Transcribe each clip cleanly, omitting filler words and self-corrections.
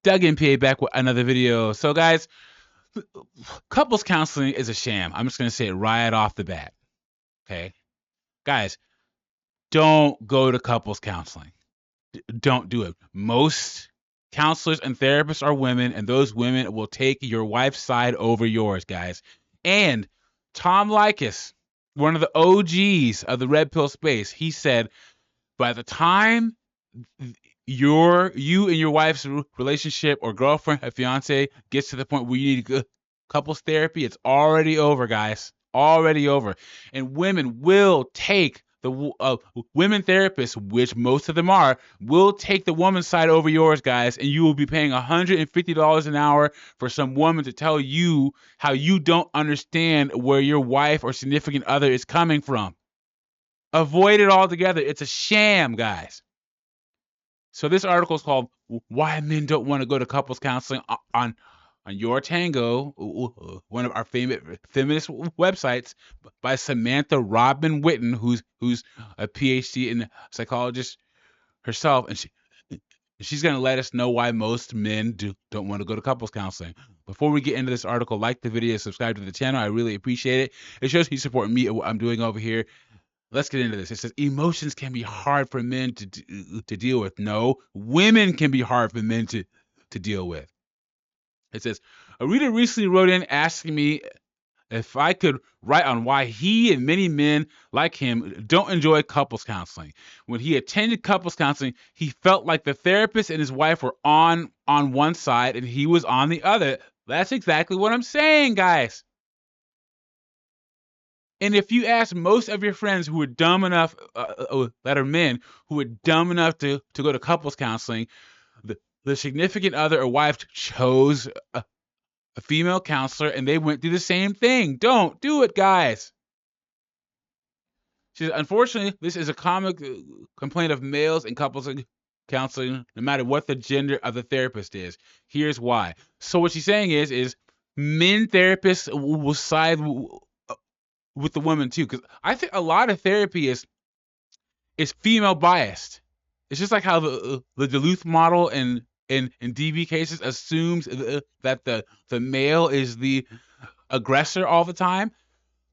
Doug MPA back with another video. So guys, couples counseling is a sham. I'm just going to say it right off the bat. Okay? Guys, don't go to couples counseling. Don't do it. Most counselors and therapists are women, and those women will take your wife's side over yours, guys. And Tom Likas, one of the OGs of the red pill space, he said, by the time you and your wife's relationship or girlfriend or fiance gets to the point where you need couples therapy, it's already over, guys. Already over. And women will take the women therapists, which most of them are, will take the woman's side over yours, guys, and you will be paying $150 an hour for some woman to tell you how you don't understand where your wife or significant other is coming from. Avoid it altogether. It's a sham, guys. So this article is called "Why Men Don't Want to Go to Couples Counseling" on Your Tango, one of our favorite feminist websites, by Samantha Robin Whitten, who's a PhD in psychologist herself, and she's going to let us know why most men don't want to go to couples counseling. Before we get into this article, like the video, subscribe to the channel. I really appreciate it. It shows you support me and what I'm doing over here. Let's get into this. It says emotions can be hard for men to deal with. No, women can be hard for men to deal with. It says a reader recently wrote in asking me if I could write on why he and many men like him don't enjoy couples counseling. When he attended couples counseling, he felt like the therapist and his wife were on one side and he was on the other. That's exactly what I'm saying, guys. And if you ask most of your friends who are dumb enough, that are men, who are dumb enough to go to couples counseling, the significant other or wife chose a female counselor and they went through the same thing. Don't do it, guys. She says, unfortunately, this is a common complaint of males in couples counseling, no matter what the gender of the therapist is. Here's why. So what she's saying is men therapists will side with the women too, because I think a lot of therapy is female biased. It's just like how the Duluth model in DV cases assumes that the male is the aggressor all the time.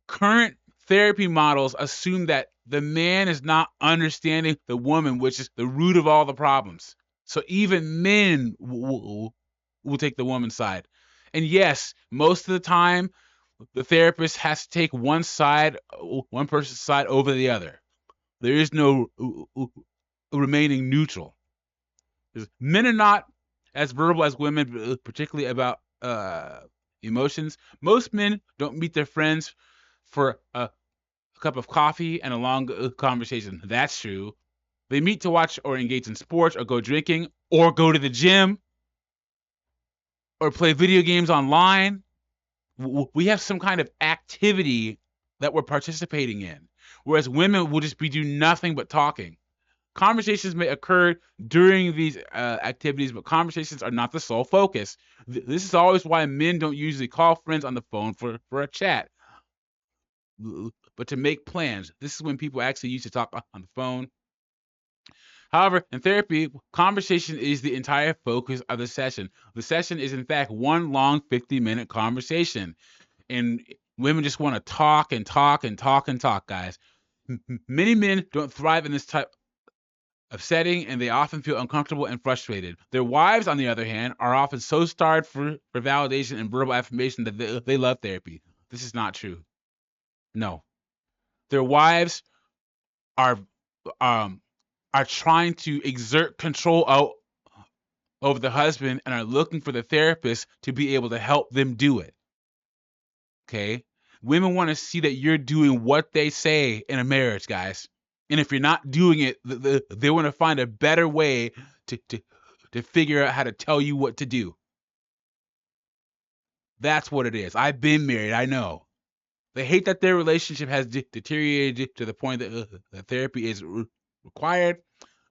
Current therapy models assume that the man is not understanding the woman, which is the root of all the problems. So even men will take the woman's side. And yes, most of the time, the therapist has to take one person's side over the other. There is no remaining neutral. Men are not as verbal as women, particularly about emotions. Most men don't meet their friends for a cup of coffee and a long conversation. That's true. They meet to watch or engage in sports or go drinking or go to the gym or play video games online. We have some kind of activity that we're participating in, whereas women will just be doing nothing but talking. Conversations may occur during these activities, but conversations are not the sole focus. This is always why men don't usually call friends on the phone for a chat, but to make plans. This is when people actually used to talk on the phone. However, in therapy, conversation is the entire focus of the session. The session is, in fact, one long 50-minute conversation. And women just want to talk and talk and talk and talk, guys. Many men don't thrive in this type of setting, and they often feel uncomfortable and frustrated. Their wives, on the other hand, are often so starved for validation and verbal affirmation that they love therapy. This is not true. No. Their wives are trying to exert control over the husband and are looking for the therapist to be able to help them do it. Okay? Women want to see that you're doing what they say in a marriage, guys. And if you're not doing it, they want to find a better way to figure out how to tell you what to do. That's what it is. I've been married. I know. They hate that their relationship has deteriorated to the point that therapy is required,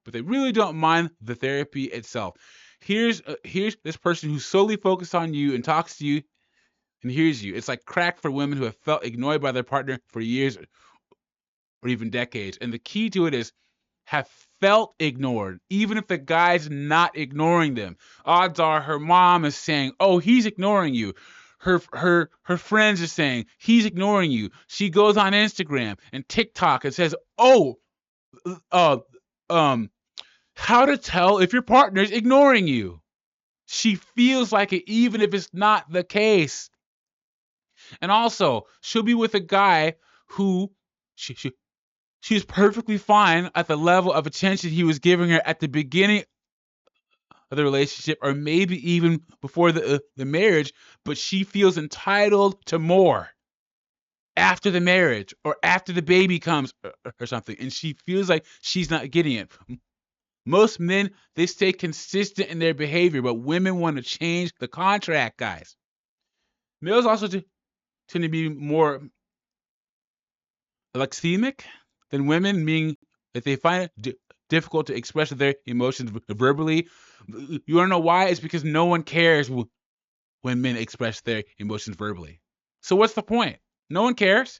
but they really don't mind the therapy itself. Here's this person who's solely focused on you and talks to you and hears you. It's like crack for women who have felt ignored by their partner for years or even decades. And the key to it is have felt ignored, even if the guy's not ignoring them. Odds are her mom is saying, "Oh, he's ignoring you." Her friends are saying he's ignoring you. She goes on Instagram and TikTok and says, "Oh, uh, um, how to tell if your partner's ignoring you." She feels like it, even if it's not the case. And also, she'll be with a guy who she's perfectly fine at the level of attention he was giving her at the beginning of the relationship, or maybe even before the marriage, but she feels entitled to more after the marriage or after the baby comes or something, and she feels like she's not getting it. Most men, they stay consistent in their behavior, but women want to change the contract, guys. Males also tend to be more lexemic than women, meaning that they find it difficult to express their emotions verbally. You want to know why? It's because no one cares when men express their emotions verbally. So what's the point? No one cares.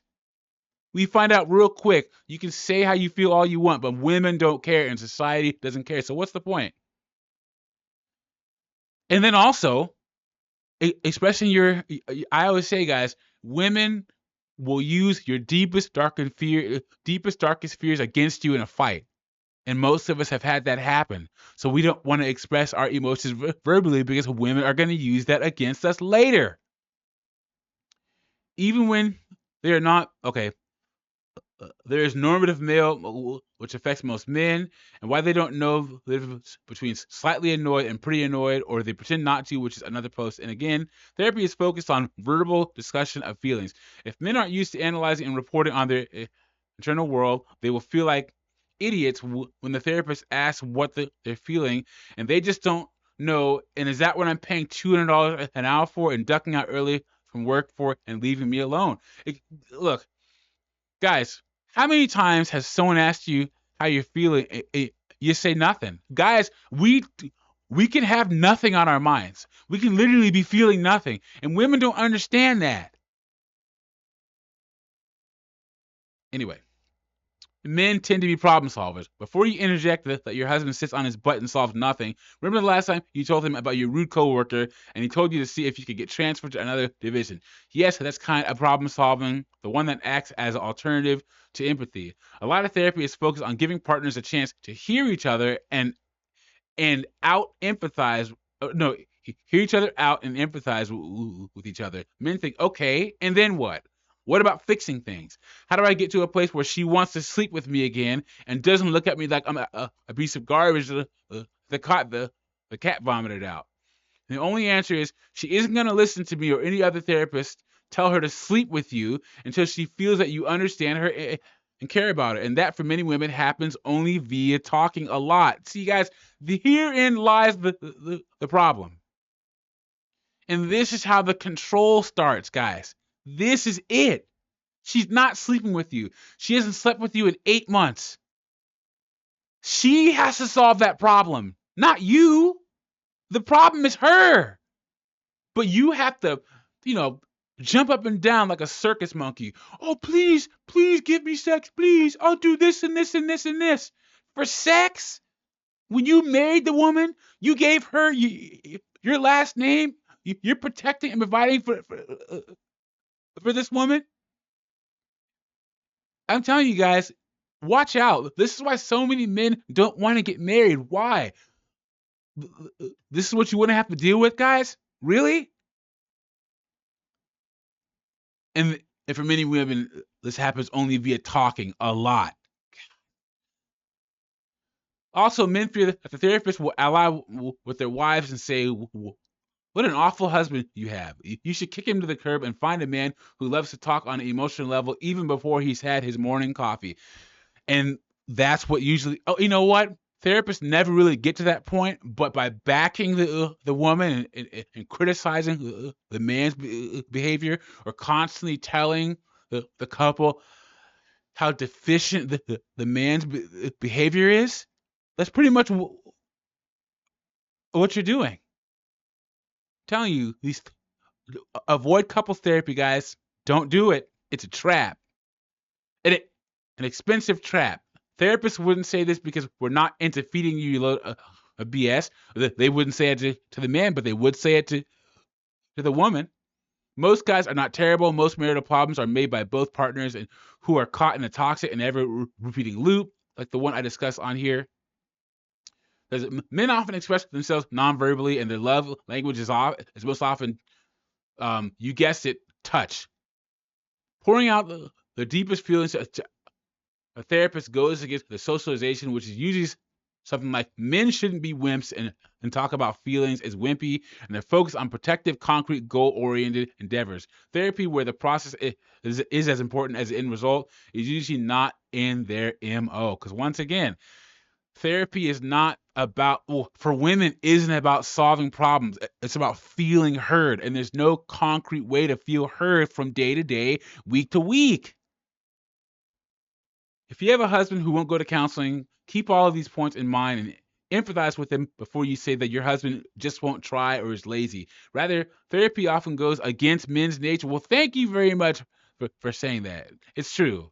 We find out real quick. You can say how you feel all you want, but women don't care and society doesn't care. So what's the point? And then also, expressing your, I always say, guys, women will use your deepest, darkest fears against you in a fight. And most of us have had that happen. So we don't want to express our emotions verbally because women are going to use that against us later. Even when they're not, okay, there is normative male, which affects most men, and why they don't know the difference between slightly annoyed and pretty annoyed, or they pretend not to, which is another post. And again, therapy is focused on verbal discussion of feelings. If men aren't used to analyzing and reporting on their internal world, they will feel like idiots when the therapist asks what they're feeling, and they just don't know. And is that what I'm paying $200 an hour for, and ducking out early from work for, and leaving me alone? Look, guys, how many times has someone asked you how you're feeling? You say nothing. Guys, we can have nothing on our minds. We can literally be feeling nothing, and women don't understand that. Anyway, men tend to be problem solvers. Before you interject that your husband sits on his butt and solves nothing, remember the last time you told him about your rude coworker and he told you to see if you could get transferred to another division? Yes, that's kind of problem solving, the one that acts as an alternative to empathy. A lot of therapy is focused on giving partners a chance to hear each other and out empathize. No, hear each other out and empathize with each other. Men think, okay, and then what? What about fixing things? How do I get to a place where she wants to sleep with me again and doesn't look at me like I'm a piece of garbage the cat vomited out? And the only answer is she isn't going to listen to me or any other therapist tell her to sleep with you until she feels that you understand her and care about her. And that for many women happens only via talking a lot. See, guys, herein lies the problem. And this is how the control starts, guys. This is it. She's not sleeping with you. She hasn't slept with you in 8 months. She has to solve that problem, not you. The problem is her. But you have to, you know, jump up and down like a circus monkey. Oh, please, please give me sex, please. I'll do this and this and this and this. For sex? When you married the woman, you gave her your last name. You're protecting and providing for this woman. I'm telling you guys, watch out. This is why so many men don't want to get married. Why? This is what you wouldn't have to deal with, guys? Really? And for many women, this happens only via talking a lot. Also, men fear that the therapist will ally with their wives and say, what an awful husband you have. You should kick him to the curb and find a man who loves to talk on an emotional level even before he's had his morning coffee. And that's what usually, oh, you know what? Therapists never really get to that point, but by backing the woman and criticizing the man's behavior, or constantly telling the couple how deficient the man's behavior is, that's pretty much what you're doing. I'm telling you, avoid couples therapy, guys. Don't do it. It's a trap. An expensive trap. Therapists wouldn't say this because we're not into feeding you a BS. They wouldn't say it to the man, but they would say it to the woman. Most guys are not terrible. Most marital problems are made by both partners and who are caught in a toxic and ever-repeating loop, like the one I discussed on here. Men often express themselves non-verbally, and their love language is most often, you guessed it, touch. Pouring out the deepest feelings to a therapist goes against the socialization, which is usually something like men shouldn't be wimps and talk about feelings as wimpy, and they're focused on protective, concrete, goal-oriented endeavors. Therapy, where the process is as important as the end result, is usually not in their MO. Because once again, therapy is not about, for women, isn't about solving problems. It's about feeling heard, and there's no concrete way to feel heard from day to day, week to week. If you have a husband who won't go to counseling, keep all of these points in mind and empathize with him before you say that your husband just won't try or is lazy. Rather, therapy often goes against men's nature. Well, thank you very much for saying that. It's true.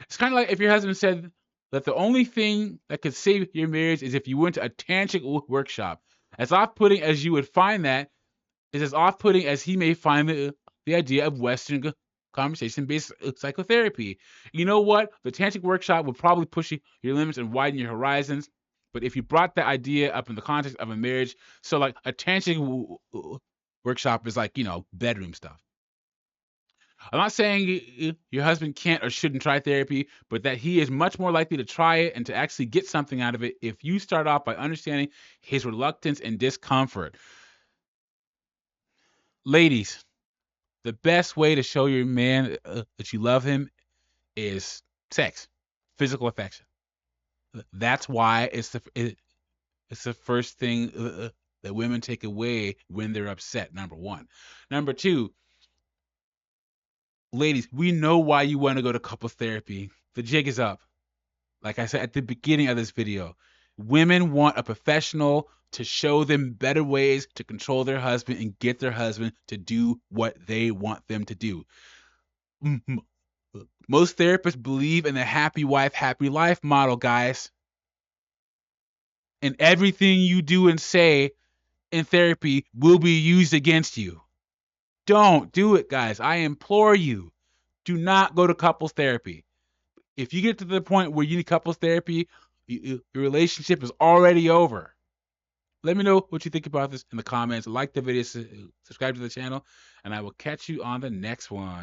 It's kind of like if your husband said that the only thing that could save your marriage is if you went to a tantric workshop. As off-putting as you would find that, is as off-putting as he may find the idea of Western conversation-based psychotherapy. You know what? The tantric workshop would probably push your limits and widen your horizons. But if you brought that idea up in the context of a marriage, so like a tantric workshop is like, bedroom stuff. I'm not saying your husband can't or shouldn't try therapy, but that he is much more likely to try it and to actually get something out of it if you start off by understanding his reluctance and discomfort. Ladies, the best way to show your man that you love him is sex, physical affection. That's why it's the first thing that women take away when they're upset. Number one. Number two, ladies, we know why you want to go to couples therapy. The jig is up. Like I said at the beginning of this video, women want a professional to show them better ways to control their husband and get their husband to do what they want them to do. Most therapists believe in the happy wife, happy life model, guys. And everything you do and say in therapy will be used against you. Don't do it, guys. I implore you. Do not go to couples therapy. If you get to the point where you need couples therapy, your relationship is already over. Let me know what you think about this in the comments. Like the video, subscribe to the channel, and I will catch you on the next one.